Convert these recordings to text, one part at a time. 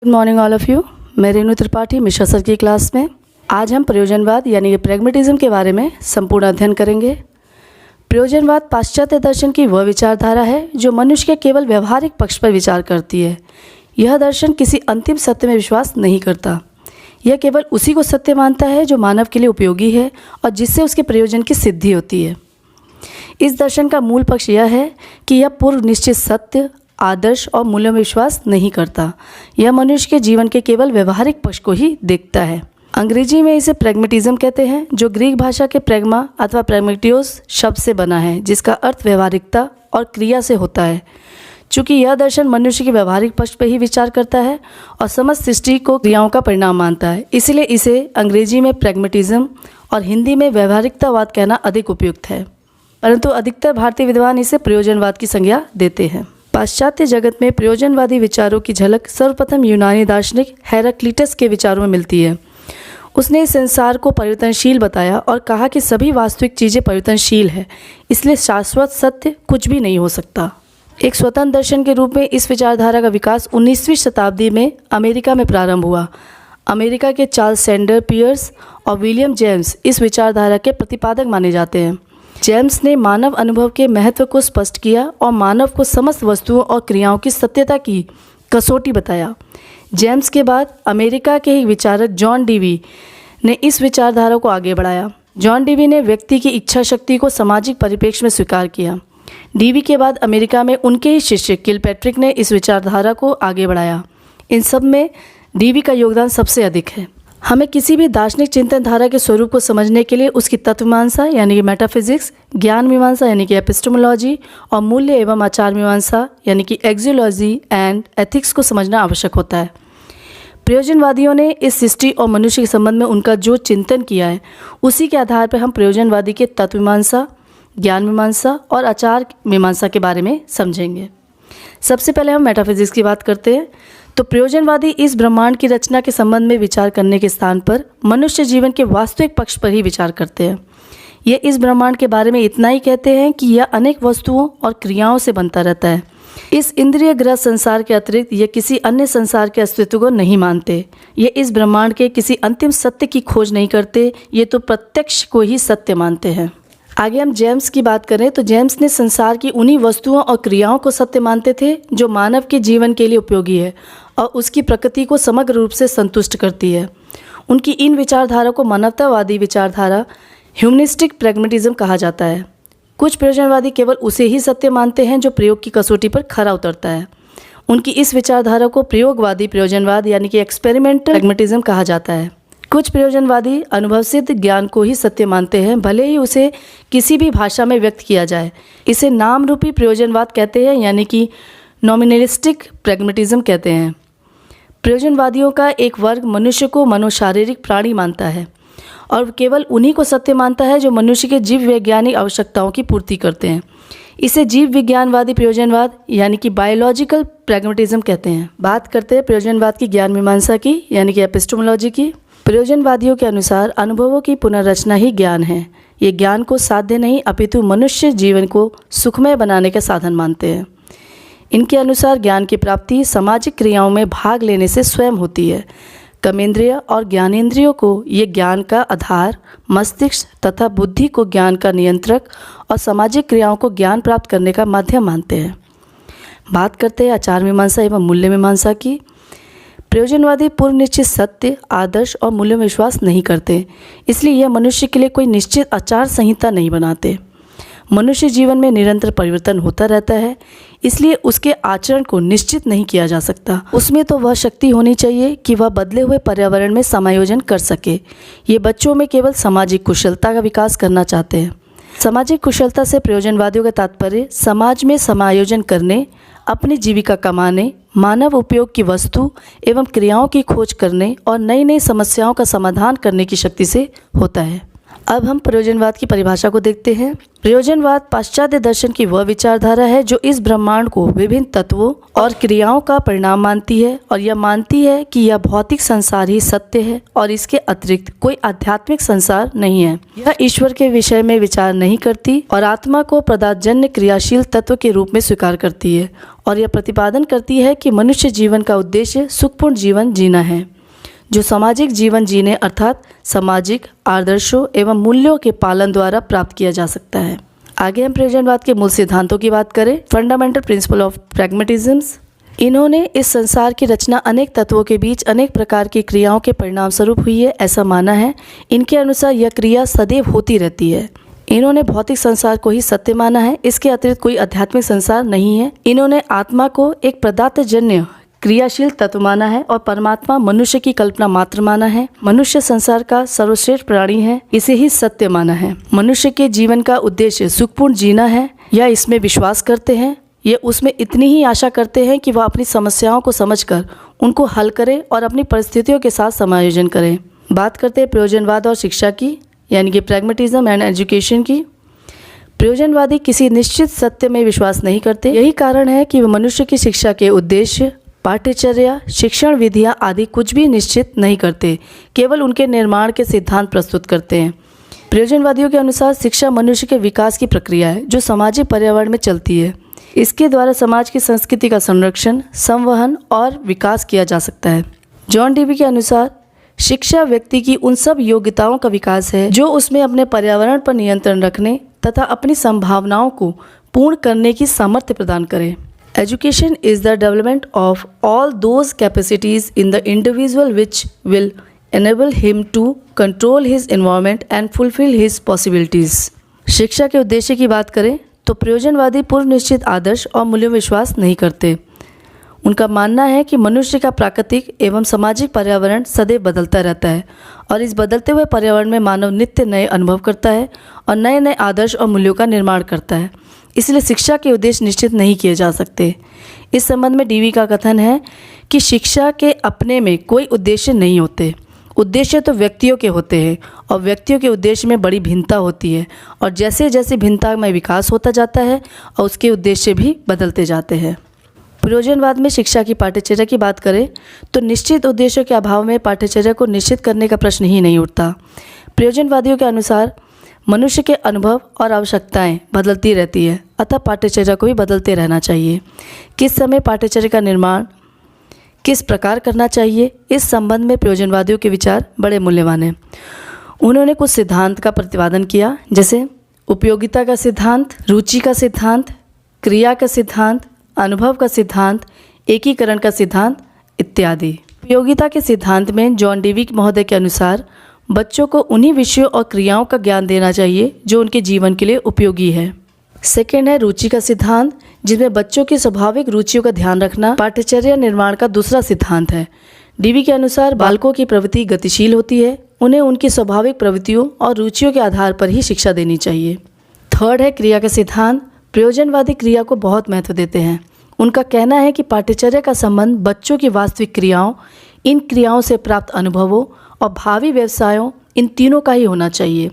Good morning all of you. मैं Renu Tripathi Mishra sir की class में आज हम प्रयोजनवाद यानी कि प्रैग्मेटिज्म के बारे में संपूर्ण अध्ययन करेंगे। प्रयोजनवाद पाश्चात्य दर्शन की वह विचारधारा है जो मनुष्य के केवल व्यवहारिक पक्ष पर विचार करती है। यह दर्शन किसी अंतिम सत्य में विश्वास नहीं करता। यह केवल उसी को सत्य मानता है जो मानव के लिए उपयोगी है और जिससे उसके प्रयोजन की सिद्धि होती है। इस दर्शन का मूल पक्ष यह है कि यह पूर्व निश्चित सत्य, आदर्श और मूल्यों में विश्वास नहीं करता। यह मनुष्य के जीवन के केवल व्यवहारिक पक्ष को ही देखता है। अंग्रेजी में इसे प्रैग्मेटिज्म कहते हैं, जो ग्रीक भाषा के प्रैग्मा अथवा प्रैग्मेटियोस शब्द से बना है, जिसका अर्थ व्यवहारिकता और क्रिया से होता है। चूँकि यह दर्शन मनुष्य के व्यवहारिक पक्ष पर ही विचार करता है और समस्त सृष्टि को क्रियाओं का परिणाम मानता है, इसलिए इसे अंग्रेजी में प्रैग्मेटिज्म और हिंदी में व्यवहारिकतावाद कहना अधिक उपयुक्त है। परंतु अधिकतर भारतीय विद्वान इसे प्रयोजनवाद की संज्ञा देते हैं। पाश्चात्य जगत में प्रयोजनवादी विचारों की झलक सर्वप्रथम यूनानी दार्शनिक हेराक्लिटस के विचारों में मिलती है। उसने इस संसार को परिवर्तनशील बताया और कहा कि सभी वास्तविक चीज़ें परिवर्तनशील है, इसलिए शाश्वत सत्य कुछ भी नहीं हो सकता। एक स्वतंत्र दर्शन के रूप में इस विचारधारा का विकास 19वीं शताब्दी में अमेरिका में प्रारंभ हुआ। अमेरिका के चार्ल्स सैंडर पियर्स और विलियम जेम्स इस विचारधारा के प्रतिपादक माने जाते हैं। जेम्स ने मानव अनुभव के महत्व को स्पष्ट किया और मानव को समस्त वस्तुओं और क्रियाओं की सत्यता की कसौटी बताया। जेम्स के बाद अमेरिका के ही विचारक जॉन डीवी ने इस विचारधारा को आगे बढ़ाया। जॉन डीवी ने व्यक्ति की इच्छा शक्ति को सामाजिक परिप्रेक्ष्य में स्वीकार किया। डीवी के बाद अमेरिका में उनके ही शिष्य किलपैट्रिक ने इस विचारधारा को आगे बढ़ाया। इन सब में डीवी का योगदान सबसे अधिक है। हमें किसी भी दार्शनिक चिंतन धारा के स्वरूप को समझने के लिए उसकी तत्वमीमांसा यानी कि मेटाफिजिक्स, ज्ञान मीमांसा यानी कि एपिस्टेमोलॉजी और मूल्य एवं आचार मीमांसा यानी कि एक्सियोलॉजी एंड एथिक्स को समझना आवश्यक होता है। प्रयोजनवादियों ने इस सृष्टि और मनुष्य के संबंध में उनका जो चिंतन किया है, उसी के आधार पर हम प्रयोजनवादी के तत्वमीमांसा, ज्ञान मीमांसा और आचार मीमांसा के बारे में समझेंगे। सबसे पहले हम मेटाफिजिक्स की बात करते हैं। तो प्रयोजनवादी इस ब्रह्मांड की रचना के संबंध में विचार करने के स्थान पर मनुष्य जीवन के वास्तविक पक्ष पर ही विचार करते हैं। ये इस ब्रह्मांड के बारे में इतना ही कहते हैं कि यह अनेक वस्तुओं और क्रियाओं से बनता रहता है। इस इंद्रिय ग्रह संसार के अतिरिक्त ये किसी अन्य संसार के अस्तित्व को नहीं मानते। ये इस ब्रह्मांड के किसी अंतिम सत्य की खोज नहीं करते, ये तो प्रत्यक्ष को ही सत्य मानते हैं। आगे हम जेम्स की बात करें तो जेम्स ने संसार की उन्हीं वस्तुओं और क्रियाओं को सत्य मानते थे जो मानव के जीवन के लिए उपयोगी है और उसकी प्रकृति को समग्र रूप से संतुष्ट करती है। उनकी इन विचारधारा को मानवतावादी विचारधारा ह्यूमनिस्टिक प्रैग्मेटिज्म कहा जाता है। कुछ प्रयोजनवादी केवल उसे ही सत्य मानते हैं जो प्रयोग की कसौटी पर खरा उतरता है। उनकी इस विचारधारा को प्रयोगवादी प्रयोजनवाद यानी कि एक्सपेरिमेंटल प्रैग्मेटिज्म कहा जाता है। कुछ प्रयोजनवादी अनुभवसिद्ध ज्ञान को ही सत्य मानते हैं, भले ही उसे किसी भी भाषा में व्यक्त किया जाए। इसे नाम रूपी प्रयोजनवाद कहते हैं यानी कि नॉमिनलिस्टिक प्रैग्मेटिज्म कहते हैं। प्रयोजनवादियों का एक वर्ग मनुष्य को मनोशारीरिक प्राणी मानता है और केवल उन्हीं को सत्य मानता है जो मनुष्य के जीव वैज्ञानिक आवश्यकताओं की पूर्ति करते हैं। इसे जीव विज्ञानवादी प्रयोजनवाद यानी कि बायोलॉजिकल प्रैग्मेटिज्म कहते हैं। बात करते हैं प्रयोजनवाद की ज्ञान मीमांसा की यानी कि एपिस्टेमोलॉजी की। प्रयोजनवादियों के अनुसार अनुभवों की पुनर्रचना ही ज्ञान है। ये ज्ञान को साध्य नहीं अपितु मनुष्य जीवन को सुखमय बनाने का साधन मानते हैं। इनके अनुसार ज्ञान की प्राप्ति सामाजिक क्रियाओं में भाग लेने से स्वयं होती है। कर्मेंद्रिय और ज्ञानेंद्रियों को ये ज्ञान का आधार, मस्तिष्क तथा बुद्धि को ज्ञान का नियंत्रक और सामाजिक क्रियाओं को ज्ञान प्राप्त करने का माध्यम मानते हैं। बात करते हैं आचार मीमांसा एवं मूल्य मीमांसा की। प्रयोजनवादी पूर्व निश्चित सत्य, आदर्श और मूल्यों में विश्वास नहीं करते, इसलिए यह मनुष्य के लिए कोई निश्चित आचार संहिता नहीं बनाते। मनुष्य जीवन में निरंतर परिवर्तन होता रहता है, इसलिए उसके आचरण को निश्चित नहीं किया जा सकता। उसमें तो वह शक्ति होनी चाहिए कि वह बदले हुए पर्यावरण में समायोजन कर सके। ये बच्चों में केवल सामाजिक कुशलता का विकास करना चाहते हैं। सामाजिक कुशलता से प्रयोजनवादियों का तात्पर्य समाज में समायोजन करने, अपनी जीविका कमाने, मानव उपयोग की वस्तु एवं क्रियाओं की खोज करने और नई नई समस्याओं का समाधान करने की शक्ति से होता है। अब हम प्रयोजनवाद की परिभाषा को देखते हैं। प्रयोजनवाद पाश्चात्य दर्शन की वह विचारधारा है जो इस ब्रह्मांड को विभिन्न तत्वों और क्रियाओं का परिणाम मानती है और यह मानती है कि यह भौतिक संसार ही सत्य है और इसके अतिरिक्त कोई आध्यात्मिक संसार नहीं है। यह ईश्वर के विषय में विचार नहीं करती और आत्मा को पदार्थजन्य क्रियाशील तत्व के रूप में स्वीकार करती है और यह प्रतिपादन करती है कि मनुष्य जीवन का उद्देश्य सुखपूर्ण जीवन जीना है, जो सामाजिक जीवन जीने अर्थात सामाजिक आदर्शों एवं मूल्यों के पालन द्वारा प्राप्त किया जा सकता है। आगे हम प्रयोजनवाद के मूल सिद्धांतों की बात करें। Fundamental principle of pragmatism. इन्होंने इस संसार की रचना अनेक तत्वों के बीच अनेक प्रकार की क्रियाओं के परिणाम स्वरूप हुई है, ऐसा माना है। इनके अनुसार यह क्रिया सदैव होती रहती है। इन्होंने भौतिक संसार को ही सत्य माना है, इसके अतिरिक्त कोई आध्यात्मिक संसार नहीं है। इन्होंने आत्मा को एक पदार्थजन्य क्रियाशील तत्व माना है और परमात्मा मनुष्य की कल्पना मात्र माना है। मनुष्य संसार का सर्वश्रेष्ठ प्राणी है, इसे ही सत्य माना है। मनुष्य के जीवन का उद्देश्य सुखपूर्ण जीना है, यह इसमें विश्वास करते हैं। ये उसमें इतनी ही आशा करते हैं कि वह अपनी समस्याओं को समझकर उनको हल करे और अपनी परिस्थितियों के साथ समायोजन करें। बात करते हैं प्रयोजनवाद और शिक्षा की, यानी कि प्रैग्मेटिज्म एंड एजुकेशन की। प्रयोजनवादी किसी निश्चित सत्य में विश्वास नहीं करते। यही कारण है कि वे मनुष्य की शिक्षा के उद्देश्य, पाठ्यचर्या, शिक्षण विधियाँ आदि कुछ भी निश्चित नहीं करते, केवल उनके निर्माण के सिद्धांत प्रस्तुत करते हैं। प्रयोजनवादियों के अनुसार शिक्षा मनुष्य के विकास की प्रक्रिया है जो सामाजिक पर्यावरण में चलती है। इसके द्वारा समाज की संस्कृति का संरक्षण, संवहन और विकास किया जा सकता है। जॉन डेवी के अनुसार शिक्षा व्यक्ति की उन सब योग्यताओं का विकास है जो उसमें अपने पर्यावरण पर नियंत्रण रखने तथा अपनी संभावनाओं को पूर्ण करने की सामर्थ्य प्रदान करे। Education is the development of all those capacities in the individual which will enable him to control his environment and fulfill his possibilities. शिक्षा के उद्देश्य की बात करें तो प्रयोजनवादी पूर्व निश्चित आदर्श और मूल्यों में विश्वास नहीं करते। उनका मानना है कि मनुष्य का प्राकृतिक एवं सामाजिक पर्यावरण सदैव बदलता रहता है और इस बदलते हुए पर्यावरण में मानव नित्य नए अनुभव करता है और नए नए आदर्श और मूल्यों का निर्माण करता है। इसलिए शिक्षा के उद्देश्य निश्चित नहीं किए जा सकते। इस संबंध में डीवी का कथन है कि शिक्षा के अपने में कोई उद्देश्य नहीं होते, उद्देश्य तो व्यक्तियों के होते हैं और व्यक्तियों के उद्देश्य में बड़ी भिन्नता होती है और जैसे जैसे भिन्नता में विकास होता जाता है और उसके उद्देश्य भी बदलते जाते हैं। प्रयोजनवाद में शिक्षा की पाठ्यचर्या की बात करें तो निश्चित उद्देश्यों के अभाव में पाठ्यचर्या को निश्चित करने का प्रश्न ही नहीं उठता। प्रयोजनवादियों के अनुसार मनुष्य के अनुभव और आवश्यकताएं बदलती रहती है, अतः पाठ्यचर्या को भी बदलते रहना चाहिए। किस समय पाठ्यचर्या का निर्माण किस प्रकार करना चाहिए, इस संबंध में प्रयोजनवादियों के विचार बड़े मूल्यवान हैं। उन्होंने कुछ सिद्धांत का प्रतिपादन किया, जैसे उपयोगिता का सिद्धांत, रुचि का सिद्धांत, क्रिया का सिद्धांत, अनुभव का सिद्धांत, एकीकरण का सिद्धांत इत्यादि। उपयोगिता के सिद्धांत में जॉन डेवी महोदय के अनुसार बच्चों को उन्हीं विषयों और क्रियाओं का ज्ञान देना चाहिए जो उनके जीवन के लिए उपयोगी है। सेकेंड है रुचि का सिद्धांत, जिसमें बच्चों की स्वाभाविक रुचियों का ध्यान रखना पाठ्यचर्या निर्माण का दूसरा सिद्धांत है। डीवी के अनुसार बालकों की प्रवृत्ति गतिशील होती है, उन्हें उनकी स्वाभाविक प्रवृत्तियों और रुचियों के आधार पर ही शिक्षा देनी चाहिए। थर्ड है क्रिया का सिद्धांत। प्रयोजनवादी क्रिया को बहुत महत्व देते हैं। उनका कहना है कि पाठ्यचर्या का संबंध बच्चों की वास्तविक क्रियाओं, इन क्रियाओं से प्राप्त अनुभवों और भावी व्यवसायों, इन तीनों का ही होना चाहिए।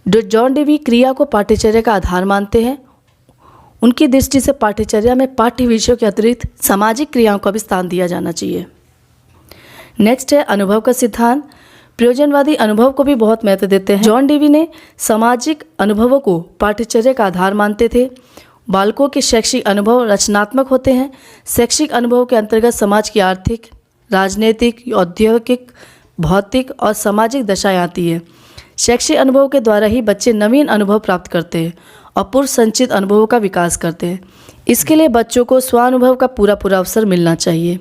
जॉन डेवी क्रिया को पाठ्यचर्या का आधार मानते हैं। उनकी दृष्टि से पाठ्यचर्या में पाठ्य विषयों के अतिरिक्त सामाजिक क्रियाओं का भी स्थान दिया जाना चाहिए। नेक्स्ट है अनुभव का सिद्धांत। प्रयोजनवादी अनुभव को भी बहुत महत्व देते हैं। जॉन डेवी ने सामाजिक अनुभवों को पाठ्यचर्या का आधार मानते थे। बालकों के शैक्षिक अनुभव रचनात्मक होते हैं। शैक्षिक अनुभव के अंतर्गत समाज की आर्थिक, राजनीतिक, औद्योगिक, भौतिक और सामाजिक दशाएं आती है। शैक्षिक अनुभव के द्वारा ही बच्चे नवीन अनुभव प्राप्त करते हैं और पूर्व संचित अनुभवों का विकास करते हैं। इसके लिए बच्चों को स्वानुभव का पूरा अवसर मिलना चाहिए।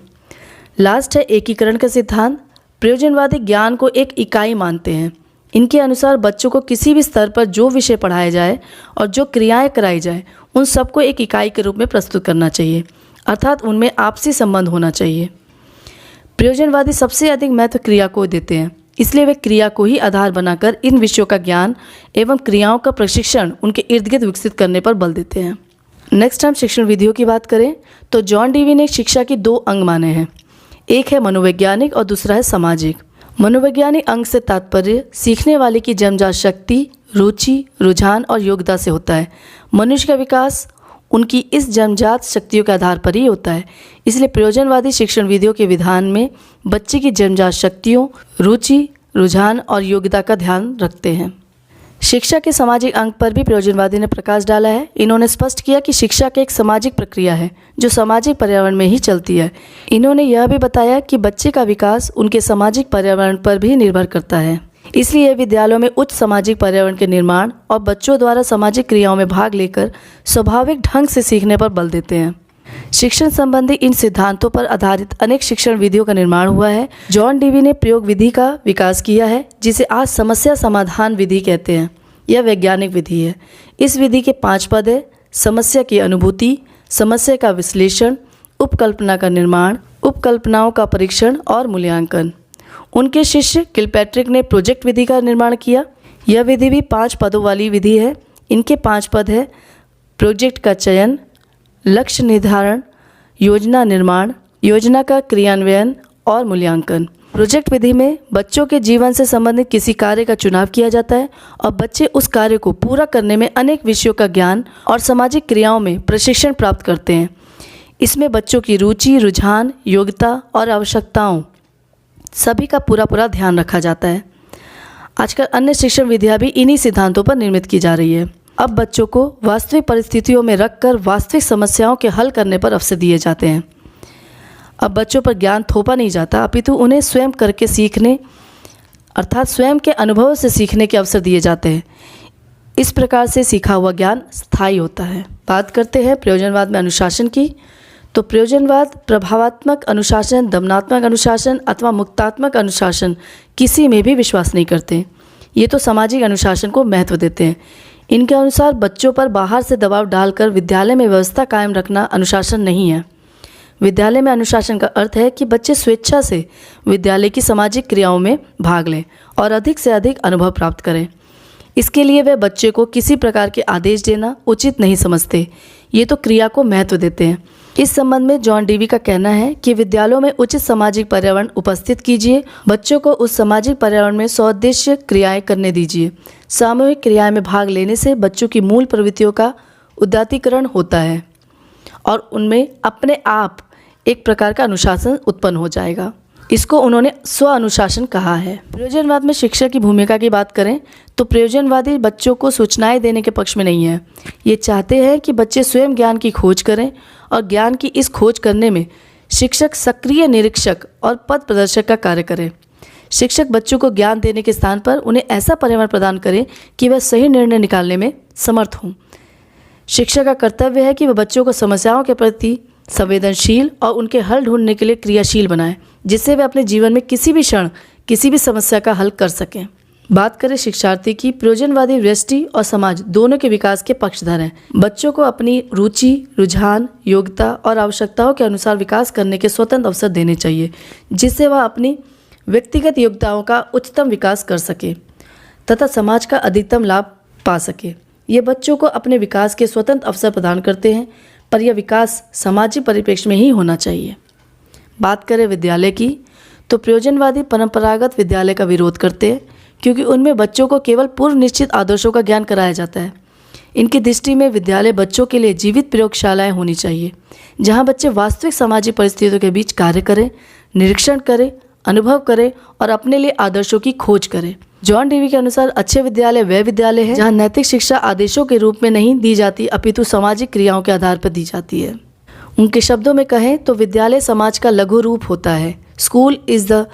लास्ट है एकीकरण का सिद्धांत। प्रयोजनवादी ज्ञान को एक इकाई मानते हैं। इनके अनुसार बच्चों को किसी भी स्तर पर जो विषय पढ़ाया जाए और जो क्रियाएं कराई जाए, उन सबको एक इकाई के रूप में प्रस्तुत करना चाहिए, अर्थात उनमें आपसी संबंध होना चाहिए। प्रयोजनवादी सबसे अधिक महत्व क्रिया को देते हैं, इसलिए वे क्रिया को ही आधार बनाकर इन विषयों का ज्ञान एवं क्रियाओं का प्रशिक्षण उनके इर्द गिर्द विकसित करने पर बल देते हैं। नेक्स्ट हम शिक्षण विधियों की बात करें तो जॉन डेवी ने शिक्षा के दो अंग माने हैं। एक है मनोवैज्ञानिक और दूसरा है सामाजिक। मनोवैज्ञानिक अंग से तात्पर्य सीखने वाले की जन्मजात शक्ति, रुचि, रुझान और योग्यता से होता है। मनुष्य का विकास उनकी इस जन्मजात शक्तियों के आधार पर ही होता है। इसलिए प्रयोजनवादी शिक्षण विधियों के विधान में बच्चे की जन्मजात शक्तियों, रुचि, रुझान और योग्यता का ध्यान रखते हैं। शिक्षा के सामाजिक अंग पर भी प्रयोजनवादी ने प्रकाश डाला है। इन्होंने स्पष्ट किया कि शिक्षा एक सामाजिक प्रक्रिया है जो सामाजिक पर्यावरण में ही चलती है। इन्होंने यह भी बताया कि बच्चे का विकास उनके सामाजिक पर्यावरण पर भी निर्भर करता है। इसलिए विद्यालयों में उच्च सामाजिक पर्यावरण के निर्माण और बच्चों द्वारा सामाजिक क्रियाओं में भाग लेकर स्वाभाविक ढंग से सीखने पर बल देते हैं। शिक्षण संबंधी इन सिद्धांतों पर आधारित अनेक शिक्षण विधियों का निर्माण हुआ है। जॉन डेवी ने प्रयोग विधि का विकास किया है, जिसे आज समस्या समाधान विधि कहते हैं। यह वैज्ञानिक विधि है। इस विधि के 5 पद है: समस्या की अनुभूति, समस्या का विश्लेषण, उपकल्पना का निर्माण, उपकल्पनाओं का परीक्षण और मूल्यांकन। उनके शिष्य किलपैट्रिक ने प्रोजेक्ट विधि का निर्माण किया। यह विधि भी 5 पदों वाली विधि है। इनके 5 पद है: प्रोजेक्ट का चयन, लक्ष्य निर्धारण, योजना निर्माण, योजना का क्रियान्वयन और मूल्यांकन। प्रोजेक्ट विधि में बच्चों के जीवन से संबंधित किसी कार्य का चुनाव किया जाता है और बच्चे उस कार्य को पूरा करने में अनेक विषयों का ज्ञान और सामाजिक क्रियाओं में प्रशिक्षण प्राप्त करते हैं। इसमें बच्चों की रुचि, रुझान, योग्यता और आवश्यकताओं सभी का पूरा ध्यान रखा जाता है। आजकल अन्य शिक्षण विधियाँ भी इन्हीं सिद्धांतों पर निर्मित की जा रही है। अब बच्चों को वास्तविक परिस्थितियों में रखकर वास्तविक समस्याओं के हल करने पर अवसर दिए जाते हैं। अब बच्चों पर ज्ञान थोपा नहीं जाता, अपितु उन्हें स्वयं करके सीखने अर्थात स्वयं के अनुभव से सीखने के अवसर दिए जाते हैं। इस प्रकार से सीखा हुआ ज्ञान स्थायी होता है। बात करते हैं प्रयोजनवाद में अनुशासन की। तो प्रयोजनवाद प्रभावात्मक अनुशासन, दमनात्मक अनुशासन अथवा मुक्तात्मक अनुशासन किसी में भी विश्वास नहीं करते। ये तो सामाजिक अनुशासन को महत्व देते हैं। इनके अनुसार बच्चों पर बाहर से दबाव डालकर विद्यालय में व्यवस्था कायम रखना अनुशासन नहीं है। विद्यालय में अनुशासन का अर्थ है कि बच्चे स्वेच्छा से विद्यालय की सामाजिक क्रियाओं में भाग लें और अधिक से अधिक अनुभव प्राप्त करें। इसके लिए वे बच्चे को किसी प्रकार के आदेश देना उचित नहीं समझते। ये तो क्रिया को महत्व देते हैं। इस संबंध में जॉन डेवी का कहना है कि विद्यालयों में उचित सामाजिक पर्यावरण उपस्थित कीजिए, बच्चों को उस सामाजिक पर्यावरण में सौद्देश्य क्रियाएं करने दीजिए। सामूहिक क्रियाएं में भाग लेने से बच्चों की मूल प्रवृत्तियों का उदात्तीकरण होता है और उनमें अपने आप एक प्रकार का अनुशासन उत्पन्न हो जाएगा। इसको उन्होंने स्व अनुशासन कहा है। प्रयोजनवाद में शिक्षा की भूमिका की बात करें तो प्रयोजनवादी बच्चों को सूचनाएं देने के पक्ष में नहीं है। ये चाहते हैं कि बच्चे स्वयं ज्ञान की खोज करें और ज्ञान की इस खोज करने में शिक्षक सक्रिय निरीक्षक और पथ प्रदर्शक का कार्य करें। शिक्षक बच्चों को ज्ञान देने के स्थान पर उन्हें ऐसा पर्यावरण प्रदान करें कि वह सही निर्णय निकालने में समर्थ हों। शिक्षक का कर्तव्य है कि वह बच्चों को समस्याओं के प्रति संवेदनशील और उनके हल ढूंढने के लिए क्रियाशील बनाएं, जिससे वे अपने जीवन में किसी भी क्षण किसी भी समस्या का हल कर सकें। बात करें शिक्षार्थी की, प्रयोजनवादी व्यष्टि और समाज दोनों के विकास के पक्षधर हैं। बच्चों को अपनी रुचि, रुझान, योग्यता और आवश्यकताओं के अनुसार विकास करने के स्वतंत्र अवसर देने चाहिए, जिससे वह अपनी व्यक्तिगत योग्यताओं का उच्चतम विकास कर सके तथा समाज का अधिकतम लाभ पा सके। ये बच्चों को अपने विकास के स्वतंत्र अवसर प्रदान करते हैं, पर यह विकास सामाजिक परिप्रेक्ष्य में ही होना चाहिए। बात करें विद्यालय की, तो प्रयोजनवादी परंपरागत विद्यालय का विरोध करते हैं, क्योंकि उनमें बच्चों को केवल पूर्व निश्चित आदर्शों का ज्ञान कराया जाता है। इनकी दृष्टि में विद्यालय बच्चों के लिए जीवित प्रयोगशालाएं होनी चाहिए, जहां बच्चे वास्तविक सामाजिक परिस्थितियों के बीच कार्य करें, निरीक्षण करें, अनुभव करें और अपने लिए आदर्शों की खोज करें। जॉन डेवी के अनुसार अच्छे विद्यालय वे विद्यालय हैं जहां नैतिक शिक्षा आदेशों के रूप में नहीं दी जाती, अपितु सामाजिक क्रियाओं के आधार पर दी जाती है। उनके शब्दों में कहें तो विद्यालय समाज का लघु रूप होता है। School is the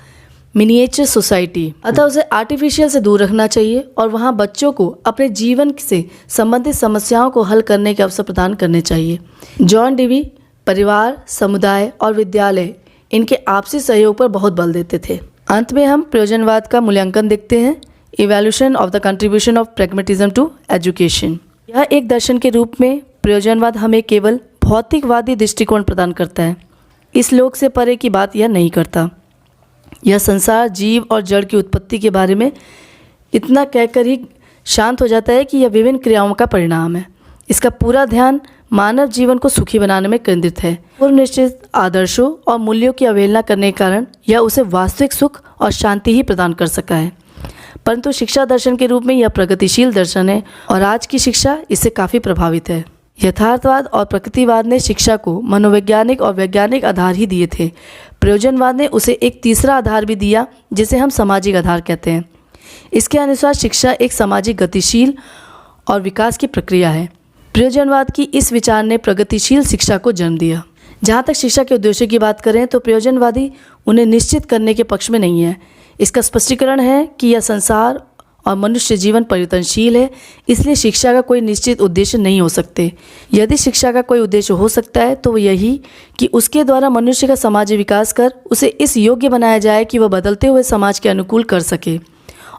miniature society, अतः उसे आर्टिफिशियल से दूर रखना चाहिए और वहाँ बच्चों को अपने जीवन से संबंधित समस्याओं को हल करने के अवसर प्रदान करने चाहिए। जॉन डेवी परिवार, समुदाय और विद्यालय इनके आपसी सहयोग पर बहुत बल देते थे। अंत में हम प्रयोजनवाद का मूल्यांकन देखते हैं। Evaluation of the contribution of pragmatism to education. यह एक दर्शन के रूप में प्रयोजनवाद हमें केवल भौतिकवादी दृष्टिकोण प्रदान करता है। इस लोक से परे की बात यह नहीं करता। यह संसार, जीव और जड़ की उत्पत्ति के बारे में इतना कहकर ही शांत हो जाता है कि यह विभिन्न क्रियाओं का परिणाम है। इसका पूरा ध्यान मानव जीवन को सुखी बनाने में केंद्रित है। पूर्व निश्चित आदर्शों और मूल्यों की अवहेलना करने के कारण यह उसे वास्तविक सुख और शांति ही प्रदान कर सका है। परंतु शिक्षा दर्शन के रूप में यह प्रगतिशील दर्शन है और आज की शिक्षा इससे काफ़ी प्रभावित है। यथार्थवाद और प्रकृतिवाद ने शिक्षा को मनोवैज्ञानिक और वैज्ञानिक आधार ही दिए थे। प्रयोजनवाद ने उसे एक तीसरा आधार भी दिया, जिसे हम सामाजिक आधार कहते हैं। इसके अनुसार शिक्षा एक सामाजिक गतिशील और विकास की प्रक्रिया है। प्रयोजनवाद की इस विचार ने प्रगतिशील शिक्षा को जन्म दिया। जहाँ तक शिक्षा के उद्देश्य की बात करें तो प्रयोजनवादी उन्हें निश्चित करने के पक्ष में नहीं है। इसका स्पष्टीकरण है कि यह संसार और मनुष्य जीवन परिवर्तनशील है, इसलिए शिक्षा का कोई निश्चित उद्देश्य नहीं हो सकते। यदि शिक्षा का कोई उद्देश्य हो सकता है तो वो यही कि उसके द्वारा मनुष्य का समाज विकास कर उसे इस योग्य बनाया जाए कि वह बदलते हुए समाज के अनुकूल कर सके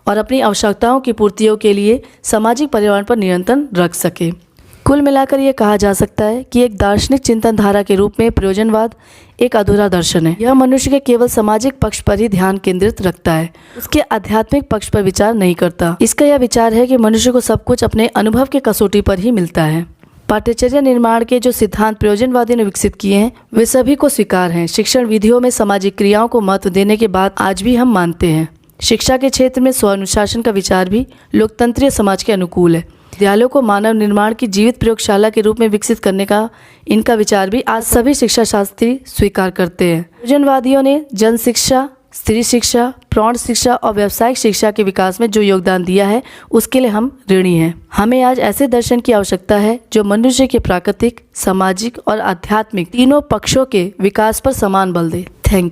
और अपनी आवश्यकताओं की पूर्तियों के लिए सामाजिक पर्यावरण पर नियंत्रण रख सके। कुल मिलाकर यह कहा जा सकता है कि एक दार्शनिक चिंतन धारा के रूप में प्रयोजनवाद एक अधूरा दर्शन है। यह मनुष्य के केवल सामाजिक पक्ष पर ही ध्यान केंद्रित रखता है, उसके आध्यात्मिक पक्ष पर विचार नहीं करता। इसका यह विचार है कि मनुष्य को सब कुछ अपने अनुभव के कसौटी पर ही मिलता है। पाठ्यचर्या निर्माण के जो सिद्धांत प्रयोजनवादी ने विकसित किए हैं वे सभी को स्वीकार हैं। शिक्षण विधियों में सामाजिक क्रियाओं को महत्व देने के बाद आज भी हम मानते हैं। शिक्षा के क्षेत्र में स्व-अनुशासन का विचार भी लोकतंत्रीय समाज के अनुकूल है। विद्यालयों को मानव निर्माण की जीवित प्रयोगशाला के रूप में विकसित करने का इनका विचार भी आज सभी शिक्षा शास्त्री स्वीकार करते हैं। प्रयोजनवादियों ने जन शिक्षा, स्त्री शिक्षा, प्रौढ़ शिक्षा और व्यावसायिक शिक्षा के विकास में जो योगदान दिया है उसके लिए हम ऋणी हैं। हमें आज ऐसे दर्शन की आवश्यकता है जो मनुष्य के प्राकृतिक, सामाजिक और आध्यात्मिक तीनों पक्षों के विकास पर समान बल दे। Thank you.